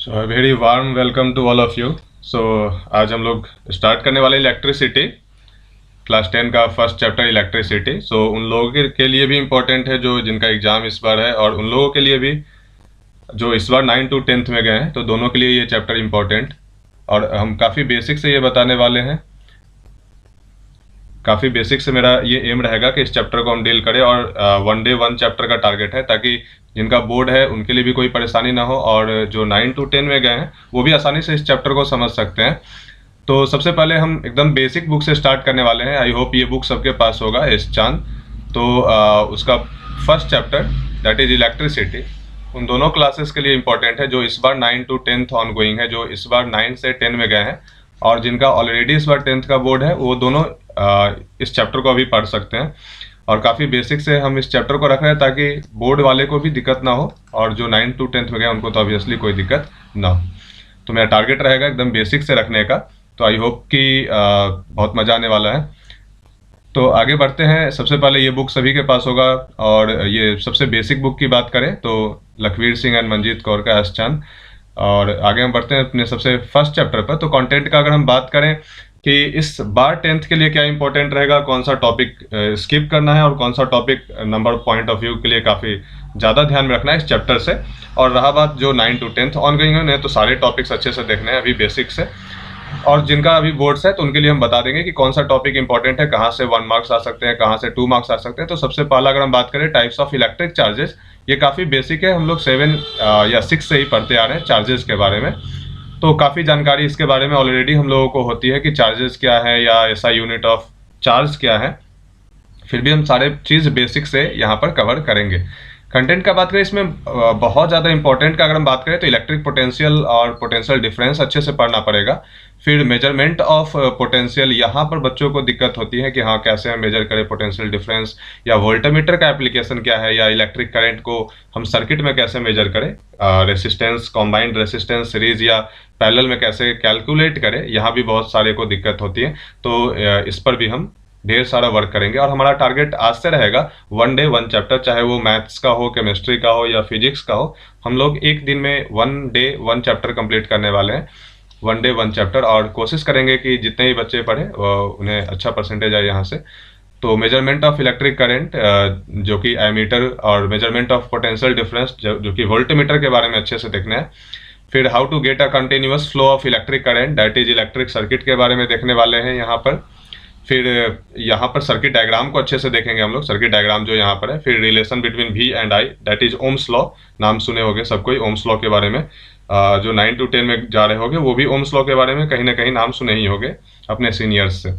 So very warm welcome to all of you. So आज हम लोग स्टार्ट करने वाले इलेक्ट्रिसिटी क्लास 10 का फर्स्ट चैप्टर इलेक्ट्रिसिटी। सो उन लोगों के लिए भी इम्पोर्टेंट है जो जिनका एग्ज़ाम इस बार है, और उन लोगों के लिए भी जो इस बार 9 to 10th में गए हैं, तो दोनों के लिए ये चैप्टर इम्पोर्टेंट। और हम काफ़ी बेसिक से ये बताने वाले हैं। काफ़ी बेसिक से मेरा ये एम रहेगा कि इस चैप्टर को हम डील करें, और वन डे वन चैप्टर का टारगेट है, ताकि जिनका बोर्ड है उनके लिए भी कोई परेशानी ना हो, और जो 9 to 10 में गए हैं वो भी आसानी से इस चैप्टर को समझ सकते हैं। तो सबसे पहले हम एकदम बेसिक बुक से स्टार्ट करने वाले हैं। आई होप ये बुक सबके पास होगा, एस चांद। तो उसका first chapter that is electricity उन दोनों क्लासेस के लिए इम्पोर्टेंट है जो इस बार 9 to 10th ऑन गोइंग है, जो इस बार 9 से 10 में गए हैं, और जिनका ऑलरेडी इस बार 10th का बोर्ड है वो दोनों इस चैप्टर को अभी पढ़ सकते हैं। और काफ़ी बेसिक से हम इस चैप्टर को रख रहे हैं ताकि बोर्ड वाले को भी दिक्कत ना हो, और जो 9 to 10th में गए उनको तो ऑब्वियसली कोई दिक्कत ना हो। तो मेरा टारगेट रहेगा एकदम बेसिक से रखने का। तो आई होप कि बहुत मज़ा आने वाला है। तो आगे बढ़ते हैं। सबसे पहले ये बुक सभी के पास होगा, और ये सबसे बेसिक बुक की बात करें तो लखवीर सिंह एंड मंजीत कौर का एस चांद। और आगे हम बढ़ते हैं अपने सबसे फर्स्ट चैप्टर पर। तो कंटेंट का अगर हम बात करें कि इस बार 10th के लिए क्या इंपॉर्टेंट रहेगा, कौन सा टॉपिक स्किप करना है, और कौन सा topic number point of view के लिए काफ़ी ज़्यादा ध्यान में रखना है इस चैप्टर से। और रहा बात जो 9 to 10th ऑन गोइंग है, तो सारे टॉपिक्स अच्छे से देखने हैं अभी बेसिक से। और जिनका अभी बोर्ड्स है तो उनके लिए हम बता देंगे कि कौन सा टॉपिक इंपॉर्टेंट है, कहाँ से 1 मार्क्स आ सकते हैं, कहाँ से 2 मार्क्स आ सकते हैं। तो सबसे पहला अगर हम बात करें टाइप्स ऑफ इलेक्ट्रिक चार्जेस, ये काफ़ी बेसिक है, हम लोग 7 या 6 से ही पढ़ते आ रहे हैं चार्जेस के बारे में। तो काफ़ी जानकारी इसके बारे में ऑलरेडी हम लोगों को होती है कि चार्जेस क्या है या ऐसा यूनिट ऑफ चार्ज क्या है। फिर भी हम सारे चीज़ बेसिक से यहाँ पर कवर करेंगे। कंटेंट का बात करें इसमें बहुत ज़्यादा इंपॉर्टेंट का अगर हम बात करें तो इलेक्ट्रिक पोटेंशियल और पोटेंशियल डिफरेंस अच्छे से पढ़ना पड़ेगा। फिर मेजरमेंट ऑफ पोटेंशियल, यहाँ पर बच्चों को दिक्कत होती है कि हाँ कैसे हम मेजर करें पोटेंशियल डिफरेंस, या वोल्टामीटर का एप्लीकेशन क्या है, या इलेक्ट्रिक करंट को हम सर्किट में कैसे मेजर करें, रेसिस्टेंस, कॉम्बाइंड रेसिस्टेंस, सीरीज या पैरेलल में कैसे कैलकुलेट करें, यहाँ भी बहुत सारे को दिक्कत होती है। तो इस पर भी हम ढेर सारा वर्क करेंगे। और हमारा टारगेट आज से रहेगा 1 day 1 चैप्टर, चाहे वो मैथ्स का हो, केमिस्ट्री का हो या फिजिक्स का हो। हम लोग एक दिन में 1 day 1 चैप्टर कंप्लीट करने वाले हैं, 1 day 1 चैप्टर। और कोशिश करेंगे कि जितने भी बच्चे पढ़े उन्हें अच्छा परसेंटेज आए यहाँ से। तो मेजरमेंट ऑफ इलेक्ट्रिक करंट जो कि एमीटर, और मेजरमेंट ऑफ पोटेंशियल डिफरेंस जो कि वोल्टमीटर के बारे में अच्छे से देखना है। फिर how to get a continuous flow of electric current, that is electric circuit के बारे में देखने वाले हैं यहाँ पर। फिर यहाँ पर सर्किट डायग्राम को अच्छे से देखेंगे हम लोग, सर्किट डायग्राम जो यहाँ पर है। फिर relation between V and I, that is Ohm's law, नाम सुने होंगे सब कोई ओम्स लॉ के बारे में। जो 9 to 10 में जा रहे होंगे वो भी ओम्स लॉ के बारे में कहीं ना कहीं नाम सुने ही होंगे अपने सीनियर्स से।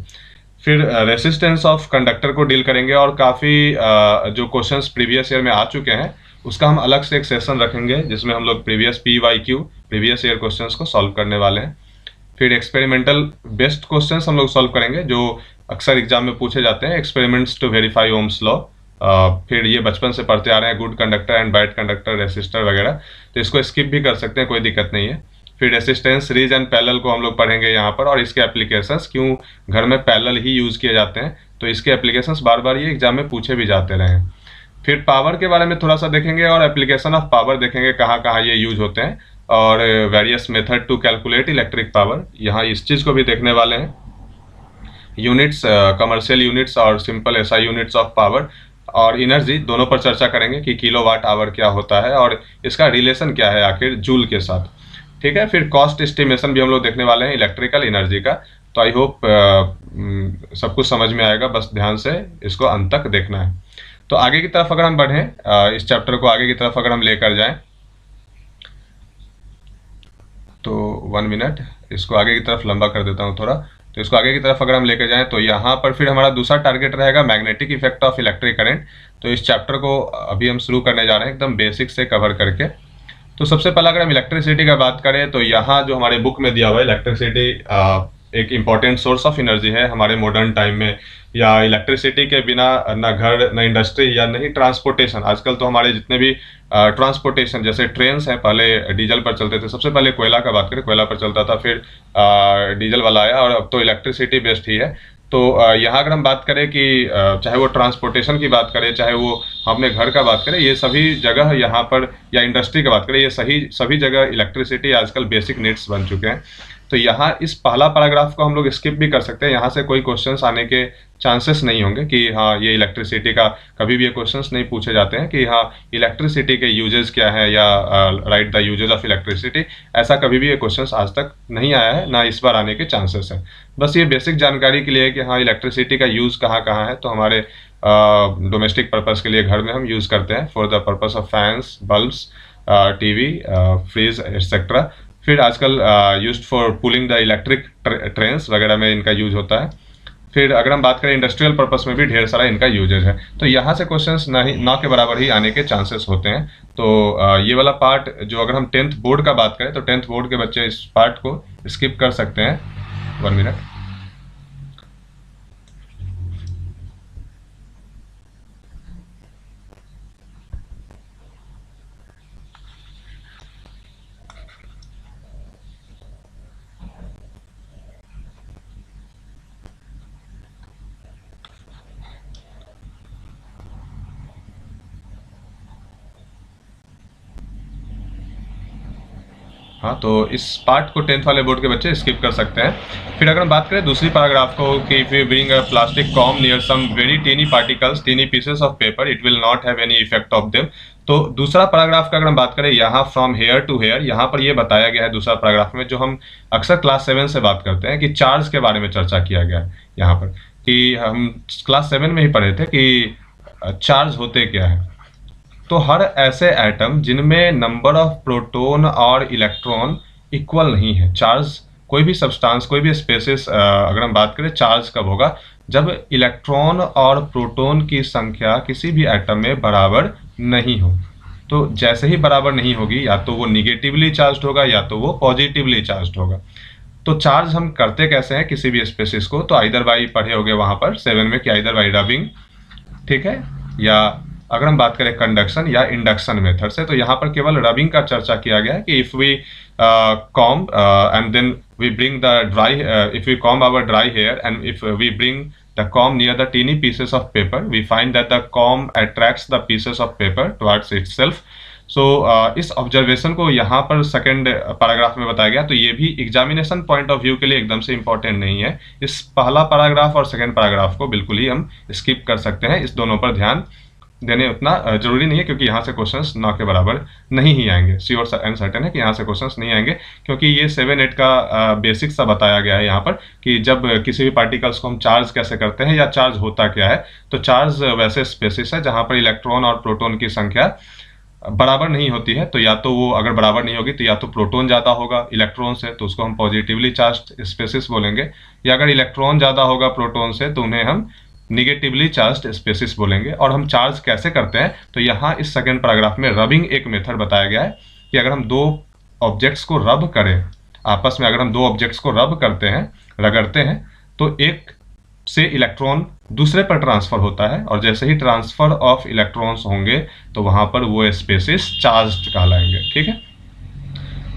फिर रेसिस्टेंस ऑफ कंडक्टर को डील करेंगे, और काफ़ी जो क्वेश्चंस प्रीवियस ईयर में आ चुके हैं उसका हम अलग से एक सेशन रखेंगे जिसमें हम लोग previous PYQ previous year questions को सॉल्व करने वाले हैं। फिर एक्सपेरिमेंटल बेस्ड क्वेश्चंस हम लोग सॉल्व करेंगे जो अक्सर एग्जाम में पूछे जाते हैं, experiments to verify Ohm's law. फिर ये बचपन से पढ़ते आ रहे हैं, good conductor and bad conductor, resistor वगैरह, तो इसको स्किप भी कर सकते हैं, कोई दिक्कत नहीं है। फिर रेसिस्टेंस, सीरीज एंड पैरेलल को हम लोग पढ़ेंगे यहाँ पर, और इसके एप्लीकेशंस, क्यों घर में पैरेलल ही यूज़ किए जाते हैं, तो इसके एप्लीकेशंस बार बार ये एग्जाम में पूछे भी जाते रहे हैं। फिर पावर के बारे में थोड़ा सा देखेंगे, और एप्लीकेशन ऑफ पावर देखेंगे कहाँ कहाँ ये यूज होते हैं, और various method to calculate electric power, यहाँ इस चीज़ को भी देखने वाले हैं। यूनिट्स, कमर्शियल यूनिट्स और simple SI units of power और एनर्जी दोनों पर चर्चा करेंगे कि किलोवाट आवर क्या होता है और इसका रिलेशन क्या है आखिर जूल के साथ। ठीक है। फिर कॉस्ट एस्टिमेशन भी हम लोग देखने वाले हैं इलेक्ट्रिकल एनर्जी का। तो आई होप सब कुछ समझ में आएगा, बस ध्यान से इसको अंत तक देखना है। तो आगे की तरफ अगर हम बढ़ें, इस चैप्टर को आगे की तरफ अगर हम लेकर जाएं, तो 1 मिनट, इसको आगे की तरफ लंबा कर देता हूँ थोड़ा। तो इसको आगे की तरफ अगर हम लेकर जाएं तो यहाँ पर फिर हमारा दूसरा टारगेट रहेगा magnetic effect of electric current. तो इस चैप्टर को अभी हम शुरू करने जा रहे हैं एकदम बेसिक से कवर करके। तो सबसे पहला अगर हम इलेक्ट्रिसिटी का बात करें तो यहाँ जो हमारे बुक में दिया हुआ है, इलेक्ट्रिसिटी एक इम्पॉर्टेंट सोर्स ऑफ एनर्जी है हमारे मॉडर्न टाइम में। या इलेक्ट्रिसिटी के बिना न घर, न इंडस्ट्री, या नहीं ट्रांसपोर्टेशन। आजकल तो हमारे जितने भी ट्रांसपोर्टेशन जैसे ट्रेन्स हैं, पहले डीजल पर चलते थे, सबसे पहले कोयला का बात करें, कोयला पर चलता था, फिर डीजल वाला आया, और अब तो इलेक्ट्रिसिटी बेस्ड ही है। तो यहाँ अगर हम बात करें कि चाहे वो ट्रांसपोर्टेशन की बात करें, चाहे वो अपने घर का बात करें, ये सभी जगह यहाँ पर, या इंडस्ट्री की बात करें, ये सभी जगह इलेक्ट्रिसिटी आजकल बेसिक नीड्स बन चुके हैं। तो यहाँ इस पहला पैराग्राफ को हम लोग स्किप भी कर सकते हैं, यहाँ से कोई क्वेश्चंस आने के चांसेस नहीं होंगे कि हाँ ये इलेक्ट्रिसिटी का, कभी भी ये क्वेश्चंस नहीं पूछे जाते हैं कि हाँ इलेक्ट्रिसिटी के यूजेस क्या है या right the uses of electricity, ऐसा कभी भी ये क्वेश्चंस आज तक नहीं आया है, ना इस बार आने के चांसेस है। बस ये बेसिक जानकारी के लिए है कि हाँ इलेक्ट्रिसिटी का यूज़ कहाँ कहाँ है। तो हमारे डोमेस्टिक पर्पज़ के लिए घर में हम यूज़ करते हैं for the purpose of fans, bulbs, TV, fridge etcetera. फिर आजकल used for pulling the electric trains वगैरह में इनका यूज होता है। फिर अगर हम बात करें इंडस्ट्रियल पर्पस में भी ढेर सारा इनका यूजेज है। तो यहाँ से क्वेश्चंस ना के बराबर ही आने के चांसेस होते हैं। तो ये वाला पार्ट जो, अगर हम 10th बोर्ड का बात करें तो 10th बोर्ड के बच्चे इस पार्ट को स्किप कर सकते हैं। 1 मिनट। हाँ, तो इस पार्ट को 10th वाले बोर्ड के बच्चे स्किप कर सकते हैं। फिर अगर हम बात करें दूसरी पैराग्राफ को कि if you bring a plastic comb near some very tiny particles, tiny pieces of paper, it will not have any effect of them. तो दूसरा पैराग्राफ का अगर हम बात करें, यहाँ फ्रॉम हेयर टू हेयर, यहाँ पर ये बताया गया है दूसरा पैराग्राफ में, जो हम अक्सर क्लास 7 से बात करते हैं कि चार्ज के बारे में चर्चा किया गया है यहाँ पर, कि हम क्लास 7 में ही पढ़े थे कि चार्ज होते क्या है। तो हर ऐसे एटम जिनमें नंबर ऑफ प्रोटॉन और इलेक्ट्रॉन इक्वल नहीं है, चार्ज, कोई भी सब्सटेंस, कोई भी स्पेसिस, अगर हम बात करें चार्ज कब होगा, जब इलेक्ट्रॉन और प्रोटॉन की संख्या किसी भी एटम में बराबर नहीं हो। तो जैसे ही बराबर नहीं होगी, या तो वो निगेटिवली चार्ज होगा या तो वो पॉजिटिवली चार्ज होगा। तो चार्ज हम करते कैसे हैं किसी भी स्पेसिस को, तो आइदर बाई पढ़े होंगे वहां पर 7 में कि आइदर बाई रबिंग, ठीक है, या अगर हम बात करें कंडक्शन या इंडक्शन मेथड से, तो यहाँ पर केवल रबिंग का चर्चा किया गया है कि if we comb and then we bring the dry, if we comb our dry hair and if we bring the comb near the tiny pieces of paper, we find that the comb attracts the pieces of paper towards itself. So इस observation को यहाँ पर second paragraph में बताया गया। तो ये भी एग्जामिनेशन पॉइंट ऑफ व्यू के लिए एकदम से इंपॉर्टेंट नहीं है। इस पहला पैराग्राफ और सेकेंड पैराग्राफ को बिल्कुल ही हम स्किप कर सकते हैं, इस दोनों पर ध्यान देने उतना जरूरी नहीं है, क्योंकि यहाँ से क्वेश्चंस ना के बराबर नहीं ही आएंगे। श्योर एंड सर्टेन है कि यहाँ से क्वेश्चंस नहीं आएंगे, क्योंकि ये 7-8 का बेसिक सा बताया गया है यहाँ पर कि जब किसी भी पार्टिकल्स को हम चार्ज कैसे करते हैं या चार्ज होता क्या है। तो चार्ज वैसे स्पेसिस है जहाँ पर इलेक्ट्रॉन और प्रोटॉन की संख्या बराबर नहीं होती है। तो या तो वो अगर बराबर नहीं होगी तो या तो प्रोटॉन ज़्यादा होगा इलेक्ट्रॉन से, तो उसको हम पॉजिटिवली चार्ज स्पेसिस बोलेंगे, या अगर इलेक्ट्रॉन ज़्यादा होगा प्रोटॉन से तो उन्हें हम निगेटिवली चार्ज्ड स्पेसिस बोलेंगे। और हम चार्ज कैसे करते हैं, तो यहाँ इस सेकेंड पैराग्राफ में रबिंग एक मेथड बताया गया है कि अगर हम दो ऑब्जेक्ट्स को रब करें आपस में, अगर हम दो ऑब्जेक्ट्स को रब करते हैं, रगड़ते हैं, तो एक से इलेक्ट्रॉन दूसरे पर ट्रांसफर होता है, और जैसे ही ट्रांसफर ऑफ इलेक्ट्रॉन्स होंगे तो वहाँ पर वो स्पेसिस चार्ज्ड कहलाएंगे, ठीक है।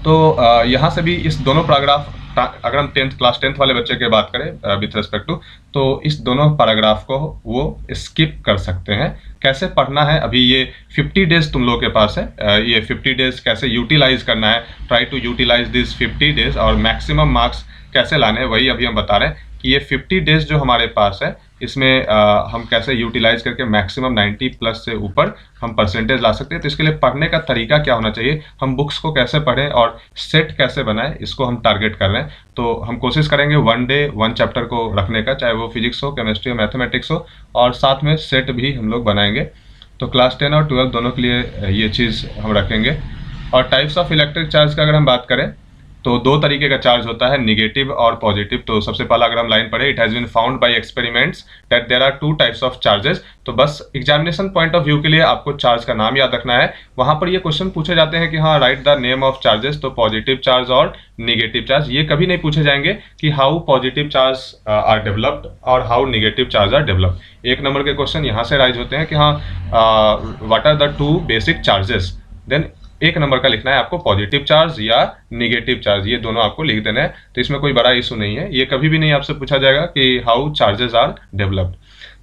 तो यहाँ से भी इस दोनों पैराग्राफ, अगर हम क्लास 10th वाले बच्चे की बात करें विथ रिस्पेक्ट टू, तो इस दोनों पैराग्राफ को वो स्किप कर सकते हैं। कैसे पढ़ना है, अभी ये 50 डेज तुम लोग के पास है, ये 50 डेज कैसे यूटिलाइज करना है, try to utilize this 50 days, और मैक्सिमम मार्क्स कैसे लाने हैं वही अभी हम बता रहे हैं कि ये 50 डेज जो हमारे पास है इसमें हम कैसे यूटिलाइज करके मैक्सिमम 90+ से ऊपर हम परसेंटेज ला सकते हैं। तो इसके लिए पढ़ने का तरीका क्या होना चाहिए, हम बुक्स को कैसे पढ़ें और सेट कैसे बनाएं, इसको हम टारगेट कर रहे हैं। तो हम कोशिश करेंगे 1 डे 1 चैप्टर को रखने का, चाहे वो फिजिक्स हो, केमिस्ट्री हो, मैथमेटिक्स हो, और साथ में सेट भी हम लोग बनाएंगे। तो क्लास 10 और 12 दोनों के लिए ये चीज़ हम रखेंगे। और टाइप्स ऑफ इलेक्ट्रिक चार्ज का अगर हम बात करें तो 2 तरीके का चार्ज होता है, निगेटिव और पॉजिटिव। तो सबसे पहला अगर हम लाइन पढ़े, it has been found by experiments that there are 2 types of charges. तो बस एग्जामिनेशन पॉइंट ऑफ व्यू के लिए आपको चार्ज का नाम याद रखना है। वहाँ पर ये क्वेश्चन पूछे जाते हैं कि हाँ right the name of charges, तो पॉजिटिव चार्ज और निगेटिव चार्ज। ये कभी नहीं पूछे जाएंगे कि how positive charge are developed और how negative charge are developed. 1 number के क्वेश्चन यहाँ से राइज होते हैं कि हाँ what are the 2 basic charges. Then एक नंबर का लिखना है आपको पॉजिटिव चार्ज या निगेटिव चार्ज, ये दोनों आपको लिख देना है। तो इसमें कोई बड़ा इशू नहीं है, ये कभी भी नहीं आपसे पूछा जाएगा कि हाउ चार्जेस आर डेवलप्ड।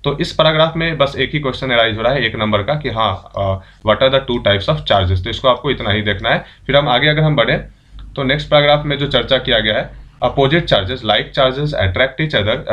तो इस पैराग्राफ में बस एक ही क्वेश्चन अराइज हो रहा है एक नंबर का कि हाँ what are the two types of charges, तो इसको आपको इतना ही देखना है। फिर हम आगे अगर हम बढ़े तो नेक्स्ट पैराग्राफ में जो चर्चा किया गया है, opposite charges like charges attract each other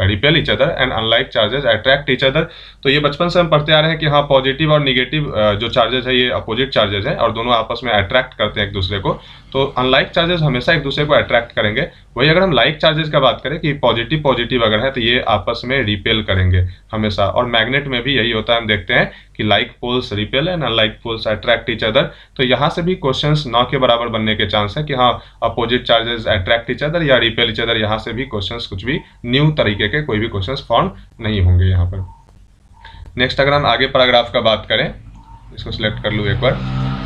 repel each other and unlike charges attract each other. तो ये बचपन से हम पढ़ते आ रहे हैं कि हाँ पॉजिटिव और निगेटिव जो चार्जेस है ये अपोजिट चार्जेस है और दोनों आपस में अट्रैक्ट करते हैं एक दूसरे को। तो अनलाइक चार्जेस हमेशा एक दूसरे को अट्रैक्ट करेंगे। वही अगर हम लाइक चार्जेस का बात करें कि पॉजिटिव पॉजिटिव अगर है तो ये आपस में रिपेल करेंगे हमेशा। और मैग्नेट में भी यही होता है, हम देखते हैं कि like poles repel and unlike poles attract each other. तो यहाँ से भी क्वेश्चंस 9 के बराबर बनने के चांस है कि हाँ opposite charges attract each other या रिपेल ईच अदर। यहाँ से भी क्वेश्चंस कुछ भी न्यू तरीके के कोई भी क्वेश्चंस फॉर्म नहीं होंगे यहाँ पर। नेक्स्ट अगर हम आगे पैराग्राफ का बात करें, इसको सिलेक्ट कर लूँ एक बार।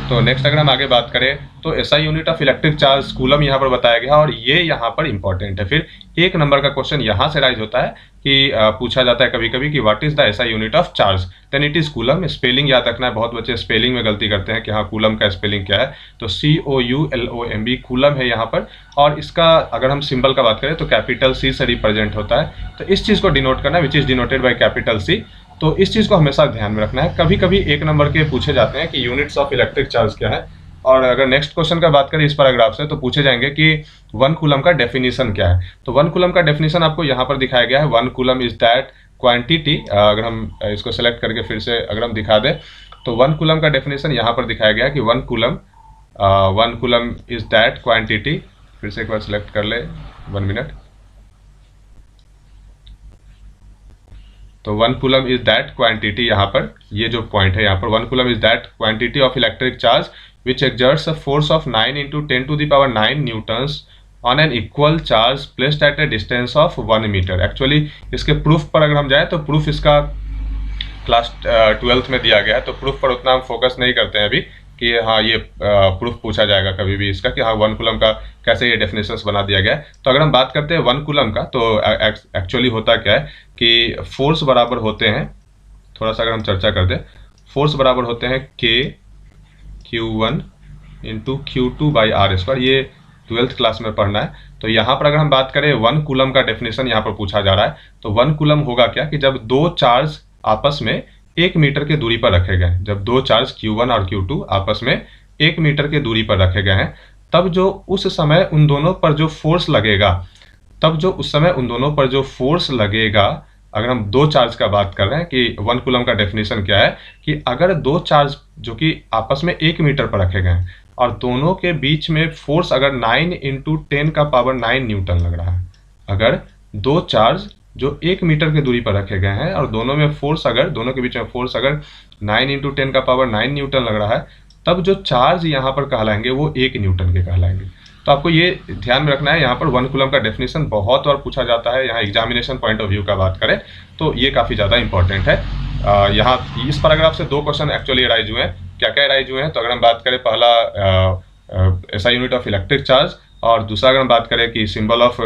तो नेक्स्ट अगर हम आगे बात करें तो SI unit of electric charge coulomb यहाँ पर बताया गया और ये यहाँ पर इंपॉर्टेंट है। फिर एक नंबर का क्वेश्चन यहाँ से राइज होता है कि पूछा जाता है कभी कभी कि what is the SI unit of charge, then it is coulomb. Spelling याद रखना है, बहुत बच्चे स्पेलिंग में गलती करते हैं कि हाँ कूलम का स्पेलिंग क्या है। तो COULOMB कूलम है यहाँ पर। और इसका अगर हम सिंबल का बात करें तो कैपिटल C से रिप्रेजेंट होता है। तो इस चीज़ को डिनोट करना which is denoted by capital C। तो इस चीज़ को हमेशा ध्यान में रखना है। कभी कभी एक नंबर के पूछे जाते हैं कि यूनिट्स ऑफ इलेक्ट्रिक चार्ज क्या है। और अगर नेक्स्ट क्वेश्चन का बात करें इस पैराग्राफ से तो पूछे जाएंगे कि 1 कूलम का डेफिनेशन क्या है। तो 1 कूलम का डेफिनेशन आपको यहाँ पर दिखाया गया है। 1 कूलम इज दैट क्वांटिटी, अगर हम इसको सेलेक्ट करके फिर से अगर हम दिखा दें तो 1 कूलम का डेफिनेशन यहाँ पर दिखाया गया है कि 1 कूलम इज दैट क्वांटिटी। फिर से एक बार सेलेक्ट कर ले, 1 मिनट। तो 1 कूलम इज दैट क्वांटिटी, यहाँ पर ये जो पॉइंट है यहाँ पर 1 coulomb is that quantity of electric charge which exerts a force of 9 into 10 to the power 9 newtons on an equal charge placed at a distance of 1 meter। Actually इसके proof पर अगर हम जाएं तो प्रूफ इसका क्लास 12th में दिया गया है। तो प्रूफ पर उतना हम फोकस नहीं करते हैं अभी कि हाँ ये प्रूफ पूछा जाएगा कभी भी इसका कि हाँ 1 कूलम का कैसे ये डेफिनेशंस बना दिया गया है। तो अगर हम बात करते हैं 1 कूलम का तो एक्चुअली होता क्या है कि फोर्स बराबर होते हैं, थोड़ा सा अगर हम चर्चा कर दें, फोर्स बराबर होते हैं Q1 into Q2 by R²। ये 12th क्लास में पढ़ना है। तो यहाँ पर अगर हम बात करें 1 कूलम का डेफिनेशन यहाँ पर पूछा जा रहा है। तो 1 कूलम होगा क्या कि जब दो चार्ज आपस में 1 मीटर के दूरी पर रखे गए, जब दो चार्ज Q1 और Q2 आपस में 1 मीटर के दूरी पर रखे गए हैं, तब जो उस समय उन दोनों पर जो फोर्स लगेगा, अगर हम दो चार्ज का बात कर रहे हैं कि 1 कूलम का डेफिनेशन क्या है कि अगर दो चार्ज जो कि आपस में 1 मीटर पर रखे गए हैं और दोनों के बीच में फोर्स अगर 9 इंटू 10 का पावर 9 न्यूटन लग रहा है, अगर दो चार्ज जो 1 मीटर की दूरी पर रखे गए हैं और दोनों के बीच में फोर्स अगर 9 इंटू 10 का पावर 9 न्यूटन लग रहा है, तब जो चार्ज यहाँ पर कहलाएंगे वो 1 न्यूटन के कहलाएंगे। तो आपको ये ध्यान में रखना है। यहाँ पर 1 कूलम का डेफिनेशन बहुत बार पूछा जाता है। यहाँ एग्जामिनेशन पॉइंट ऑफ व्यू का बात करें तो ये काफ़ी ज़्यादा इंपॉर्टेंट है। यहाँ इस पैराग्राफ से 2 क्वेश्चन एक्चुअली अराइज हुए हैं। क्या क्या अराइज हुए हैं तो अगर हम बात करें पहला SI unit of electric charge, और दूसरा अगर हम बात करें कि सिंबल ऑफ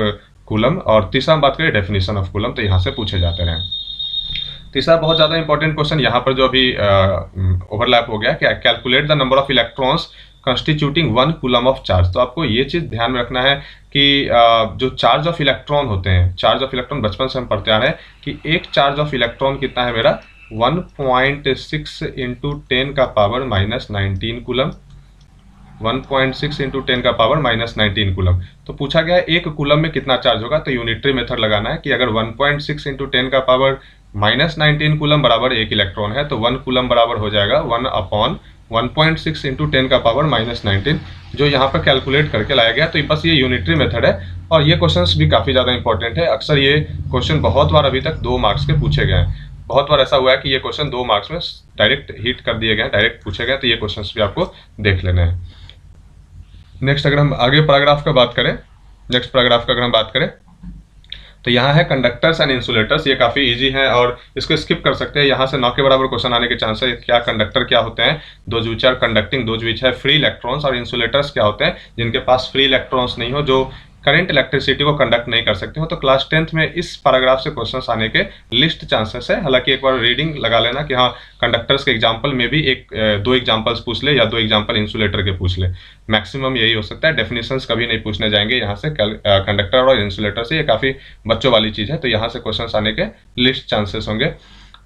कूलम, और तीसरा हम बात करें डेफिनेशन ऑफ कूलम, तो यहाँ से पूछे जाते हैं। तीसरा बहुत ज़्यादा इंपॉर्टेंट क्वेश्चन यहाँ पर जो अभी ओवरलैप हो गया, क्या calculate the number of electrons constituting 1 coulomb of charge. तो आपको ये चीज़ ध्यान में रखना है कि जो चार्ज ऑफ इलेक्ट्रॉन होते हैं, चार्ज ऑफ इलेक्ट्रॉन बचपन से हम पढ़ते आ रहे हैं कि एक चार्ज ऑफ इलेक्ट्रॉन कितना है मेरा 1.6 इंटू 10 का पावर -19 कूलम, 1.6 इंटू 10 का पावर -19 कूलम। तो पूछा गया है एक कूलम में कितना चार्ज होगा, तो यूनिटरी मेथड लगाना है कि अगर 1.6 इंटू 10 का पावर -19 कूलम बराबर 1 इलेक्ट्रॉन है तो 1 कूलम बराबर हो जाएगा 1/1.6 इंटू 10 का पावर -19, जो यहाँ पर कैलकुलेट करके लाया गया। तो बस ये यूनिटरी मेथड है और ये क्वेश्चंस भी काफ़ी ज़्यादा इंपॉर्टेंट है। अक्सर ये क्वेश्चन बहुत बार अभी तक 2 मार्क्स के पूछे गए हैं। बहुत बार ऐसा हुआ है कि ये क्वेश्चन 2 मार्क्स में डायरेक्ट हिट कर दिए गए, डायरेक्ट पूछे गए। तो ये क्वेश्चन भी आपको देख लेने हैं। नेक्स्ट अगर हम आगे पैराग्राफ का बात करें, नेक्स्ट पैराग्राफ का अगर हम बात करें तो यहाँ है कंडक्टर्स एंड इंसुलेटर्स। ये काफ़ी इजी है और इसको स्किप कर सकते हैं। यहाँ से 9 के बराबर क्वेश्चन आने के चांस है। क्या कंडक्टर क्या होते हैं, those which are conducting, those which है फ्री इलेक्ट्रॉन्स, और इंसुलेटर्स क्या होते हैं जिनके पास फ्री इलेक्ट्रॉन्स नहीं हो, जो करंट इलेक्ट्रिसिटी को कंडक्ट नहीं कर सकते हो, तो क्लास 10th में इस पैराग्राफ से क्वेश्चंस आने के लिस्ट चांसेस है। हालांकि एक बार रीडिंग लगा लेना कि हाँ कंडक्टर्स के एग्जांपल में भी एक दो एग्जांपल्स पूछ ले या दो एग्जांपल इंसुलेटर के पूछ ले, मैक्सिमम यही हो सकता है। डेफिनेशंस कभी नहीं पूछने जाएंगे यहाँ से कंडक्टर और इंसुलेटर से, ये काफ़ी बच्चों वाली चीज़ है, तो यहाँ से क्वेश्चन आने के लिस्ट चांसेस होंगे।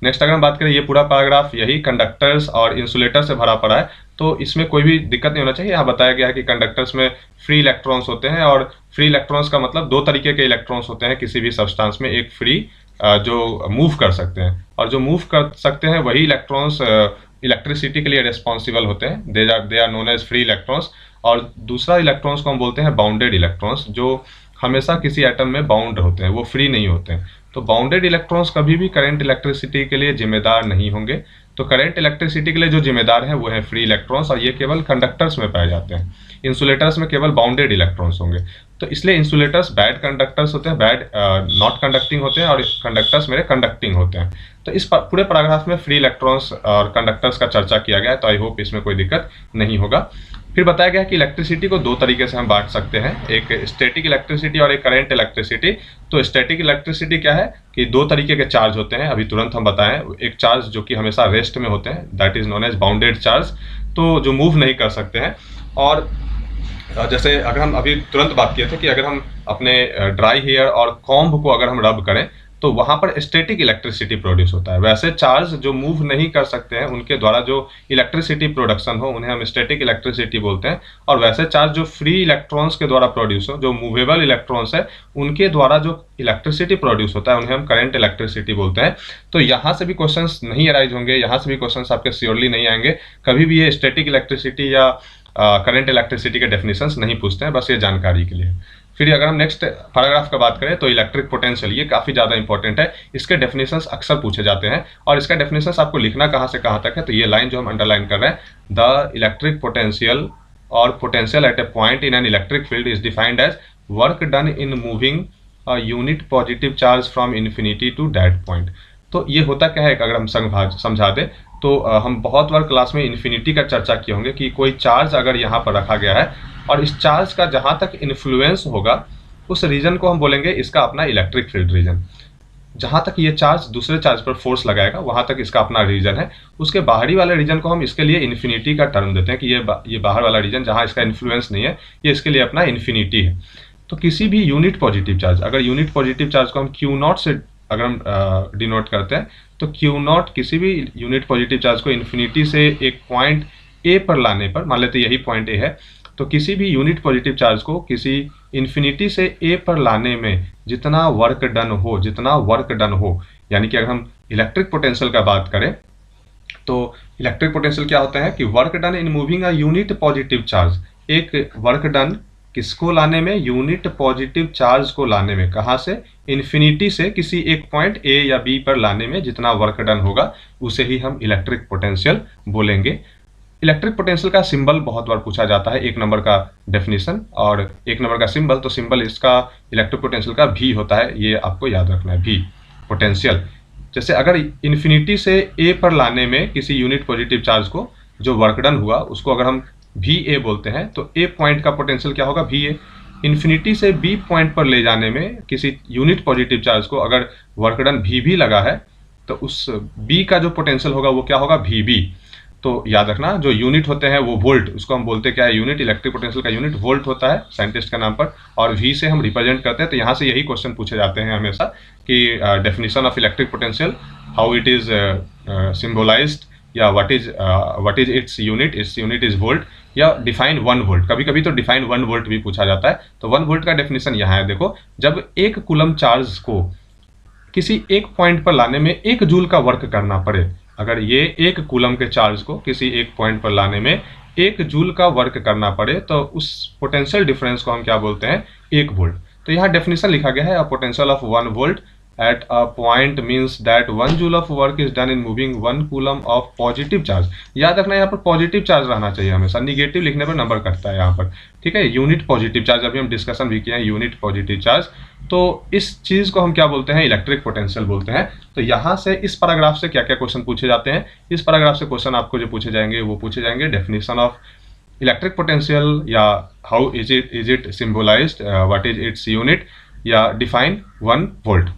नेक्स्ट अगर हम बात करें, ये पूरा पैराग्राफ यही कंडक्टर्स और इंसुलेटर से भरा पड़ा है, तो इसमें कोई भी दिक्कत नहीं होना चाहिए। यहाँ बताया गया है कि कंडक्टर्स में फ्री इलेक्ट्रॉन्स होते हैं, और फ्री इलेक्ट्रॉन्स का मतलब दो तरीके के इलेक्ट्रॉन्स होते हैं किसी भी सब्सटेंस में। एक फ्री जो मूव कर सकते हैं, और जो मूव कर सकते हैं वही इलेक्ट्रॉन्स इलेक्ट्रिसिटी के लिए रिस्पॉन्सिबल होते हैं, they are known as free electrons. और दूसरा इलेक्ट्रॉन्स को हम बोलते हैं बाउंडेड इलेक्ट्रॉन्स, जो हमेशा किसी एटम में बाउंड होते हैं, वो फ्री नहीं होते हैं। तो बाउंडेड इलेक्ट्रॉन्स कभी भी करंट इलेक्ट्रिसिटी के लिए जिम्मेदार नहीं होंगे। तो करंट इलेक्ट्रिसिटी के लिए जो जिम्मेदार है वो है फ्री इलेक्ट्रॉन्स, और ये केवल कंडक्टर्स में पाए जाते हैं। इंसुलेटर्स में केवल बाउंडेड इलेक्ट्रॉन्स होंगे। तो इसलिए इंसुलेटर्स बैड कंडक्टर्स होते हैं, बैड नॉट कंडक्टिंग होते हैं, और कंडक्टर्स मेरे कंडक्टिंग होते हैं। तो इस पूरे पैराग्राफ में फ्री इलेक्ट्रॉन्स और कंडक्टर्स का चर्चा किया गया है, तो आई होप इसमें कोई दिक्कत नहीं होगा। फिर बताया गया कि इलेक्ट्रिसिटी को दो तरीके से हम बांट सकते हैं, एक स्टैटिक इलेक्ट्रिसिटी और एक करंट इलेक्ट्रिसिटी। तो स्टैटिक इलेक्ट्रिसिटी क्या है कि दो तरीके के चार्ज होते हैं, अभी तुरंत हम बताएं। एक चार्ज जो कि हमेशा रेस्ट में होते हैं, that is known as bounded charge, तो जो मूव नहीं कर सकते हैं। और जैसे अगर हम अभी तुरंत बात किए थे कि अगर हम अपने ड्राई हेयर और कॉम्ब को अगर हम रब करें तो वहाँ पर स्टैटिक इलेक्ट्रिसिटी प्रोड्यूस होता है। वैसे चार्ज जो मूव नहीं कर सकते हैं उनके द्वारा जो इलेक्ट्रिसिटी प्रोडक्शन हो उन्हें हम स्टैटिक इलेक्ट्रिसिटी बोलते हैं। और वैसे चार्ज जो फ्री इलेक्ट्रॉन्स के द्वारा प्रोड्यूस हो, जो मूवेबल इलेक्ट्रॉन्स है, उनके द्वारा जो इलेक्ट्रिसिटी प्रोड्यूस होता है उन्हें हम करंट इलेक्ट्रिसिटी बोलते हैं। तो यहाँ से भी क्वेश्चंस नहीं अराइज होंगे, यहाँ से भी क्वेश्चंस आपके श्योरली नहीं आएंगे। कभी भी ये स्टैटिक इलेक्ट्रिसिटी या करंट इलेक्ट्रिसिटी के डेफिनेशंस नहीं पूछते हैं, बस ये जानकारी के लिए। फिर अगर हम नेक्स्ट पैराग्राफ का बात करें तो इलेक्ट्रिक पोटेंशियल, ये काफ़ी ज़्यादा इंपॉर्टेंट है। इसके डेफिनेशंस अक्सर पूछे जाते हैं, और इसका डेफिनेशंस आपको लिखना कहाँ से कहाँ तक है, तो ये लाइन जो हम अंडरलाइन कर रहे हैं, द इलेक्ट्रिक पोटेंशियल और potential at a point in an electric field is defined as work done in moving a unit positive charge from infinity to that point. तो ये होता क्या है, अगर हम समझा दें तो हम बहुत बार क्लास में इन्फिनिटी का चर्चा किए होंगे कि कोई चार्ज अगर यहाँ पर रखा गया है और इस चार्ज का जहाँ तक इन्फ्लुएंस होगा उस रीजन को हम बोलेंगे इसका अपना इलेक्ट्रिक फील्ड रीजन। जहाँ तक ये चार्ज दूसरे चार्ज पर फोर्स लगाएगा वहाँ तक इसका अपना रीजन है। उसके बाहरी वाले रीजन को हम इसके लिए इन्फिनिटी का टर्म देते हैं कि ये बाहर वाला रीजन जहाँ इसका इन्फ्लुएंस नहीं है, ये इसके लिए अपना इन्फिनिटी है। तो किसी भी यूनिट पॉजिटिव चार्ज, अगर यूनिट पॉजिटिव चार्ज को हम Q0 से अगर हम डिनोट करते हैं तो Q0 किसी भी यूनिट पॉजिटिव चार्ज को इन्फिनिटी से एक पॉइंट ए पर लाने पर, मान लेते यही पॉइंट ए है, तो किसी भी यूनिट पॉजिटिव चार्ज को किसी इन्फिनिटी से ए पर लाने में जितना वर्क डन हो, यानी कि अगर हम इलेक्ट्रिक पोटेंशियल का बात करें तो इलेक्ट्रिक पोटेंशियल क्या होता है कि work done in moving a unit positive charge, एक वर्क डन किसको लाने में, यूनिट पॉजिटिव चार्ज को लाने में, कहाँ से, इन्फिनिटी से किसी एक पॉइंट ए या बी पर लाने में जितना वर्क डन होगा उसे ही हम इलेक्ट्रिक पोटेंशियल बोलेंगे। इलेक्ट्रिक पोटेंशियल का सिंबल बहुत बार पूछा जाता है, एक नंबर का डेफिनेशन और एक नंबर का सिंबल, तो सिंबल इसका इलेक्ट्रिक पोटेंशियल का भी होता है, ये आपको याद रखना है, भी पोटेंशियल। जैसे अगर इन्फिनिटी से ए पर लाने में किसी यूनिट पॉजिटिव चार्ज को जो वर्क डन हुआ उसको अगर हम भी ए बोलते हैं, तो ए पॉइंट का पोटेंशियल क्या होगा, भी ए। इन्फिनिटी से बी पॉइंट पर ले जाने में किसी यूनिट पॉजिटिव चार्ज को अगर वर्क डन भी लगा है तो उस बी का जो पोटेंशियल होगा वो क्या होगा, भी बी। तो याद रखना जो यूनिट होते हैं वो वोल्ट, उसको हम बोलते क्या है, यूनिट, इलेक्ट्रिक पोटेंशियल का यूनिट वोल्ट होता है साइंटिस्ट का नाम पर, और वी से हम रिप्रेजेंट करते हैं। तो यहाँ से यही क्वेश्चन पूछे जाते हैं हमेशा कि definition of electric potential, how it is symbolized, या what is its unit is volt, या डिफाइन 1 वोल्ट। कभी कभी तो डिफाइन 1 वोल्ट भी पूछा जाता है। तो 1 वोल्ट का डेफिनेशन यहाँ है, देखो, जब 1 कूलम चार्ज को किसी एक पॉइंट पर लाने में 1 जूल का वर्क करना पड़े, अगर ये 1 कूलम के चार्ज को किसी एक पॉइंट पर लाने में 1 जूल का वर्क करना पड़े तो उस पोटेंशियल डिफरेंस को हम क्या बोलते हैं, 1 वोल्ट। तो यहाँ डेफिनेशन लिखा गया है, a potential of 1 volt at a point means that 1 joule of work is done in moving 1 coulomb of positive charge। याद रखना यहाँ पर पॉजिटिव चार्ज रहना चाहिए हमेशा, निगेटिव लिखने पर नंबर कटता है यहाँ पर, ठीक है। यूनिट पॉजिटिव चार्ज अभी हम डिस्कशन भी किए हैं, यूनिट पॉजिटिव चार्ज। तो इस चीज को हम क्या बोलते हैं, इलेक्ट्रिक पोटेंशियल बोलते हैं। तो यहाँ से इस पैराग्राफ से क्या क्या क्वेश्चन पूछे जाते हैं, इस पैराग्राफ से क्वेश्चन आपको जो पूछे जाएंगे वो पूछे जाएंगे डेफिनेशन ऑफ इलेक्ट्रिक पोटेंशियल या how is it symbolized, what is its unit, या डिफाइन 1 वोल्ट।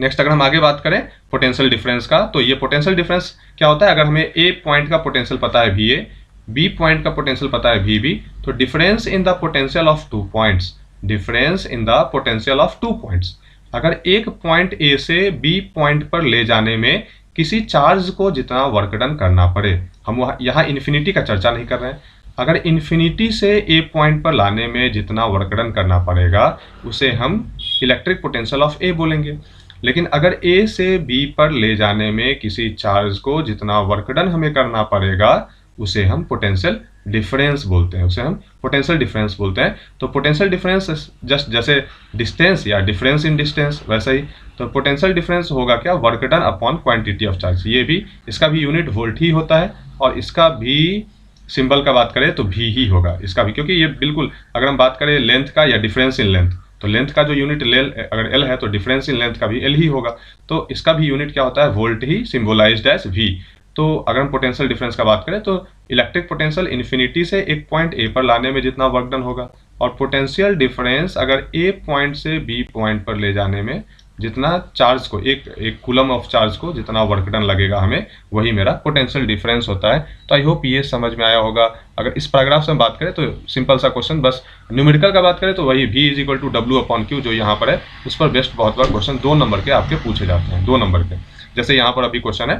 नेक्स्ट अगर हम आगे बात करें पोटेंशियल डिफरेंस का, तो ये पोटेंशियल डिफरेंस क्या होता है, अगर हमें ए पॉइंट का पोटेंशियल पता है वी ए, बी पॉइंट का पोटेंशियल पता है वी बी, तो difference in the potential of 2 points, difference in the potential of 2 points. अगर एक पॉइंट ए से बी पॉइंट पर ले जाने में किसी चार्ज को जितना वर्क डन करना पड़े, हम वहाँ यहाँ इन्फिनिटी का चर्चा नहीं कर रहे हैं, अगर इन्फिनिटी से ए पॉइंट पर लाने में जितना वर्क डन करना पड़ेगा उसे हम इलेक्ट्रिक पोटेंशियल ऑफ ए बोलेंगे। लेकिन अगर ए से बी पर ले जाने में किसी चार्ज को जितना वर्क डन हमें करना पड़ेगा उसे हम पोटेंशियल डिफरेंस बोलते हैं, उसे हम पोटेंशियल डिफरेंस बोलते हैं। तो पोटेंशियल डिफरेंस जस्ट जैसे डिस्टेंस या डिफरेंस इन डिस्टेंस वैसे ही, तो पोटेंशियल डिफरेंस होगा क्या, work done upon quantity of charge. ये भी, इसका भी यूनिट वोल्ट ही होता है और इसका भी सिंबल का बात करें तो भी ही होगा इसका भी, क्योंकि ये बिल्कुल अगर हम बात करें लेंथ का या डिफरेंस इन लेंथ, तो लेंथ का जो यूनिट अगर एल है तो डिफरेंस इन लेंथ का भी एल ही होगा, तो इसका भी यूनिट क्या होता है, volt he, symbolised as we. तो अगर हम पोटेंशियल डिफरेंस का बात करें तो इलेक्ट्रिक पोटेंशियल इन्फिनिटी से एक पॉइंट ए पर लाने में जितना वर्क डन होगा, और पोटेंशियल डिफरेंस अगर ए पॉइंट से बी पॉइंट पर ले जाने में जितना चार्ज को, एक कूलम ऑफ चार्ज को जितना वर्क डन लगेगा हमें, वही मेरा पोटेंशियल डिफरेंस होता है। तो आई होप ये समझ में आया होगा। अगर इस पैराग्राफ से हम बात करें तो सिंपल सा क्वेश्चन, बस न्यूमेरिकल का बात करें तो वही V is equal to W upon Q जो यहाँ पर है, उस पर बेस्ट बहुत बार क्वेश्चन 2 नंबर के आपके पूछे जाते हैं, 2 नंबर के। जैसे यहाँ पर अभी क्वेश्चन है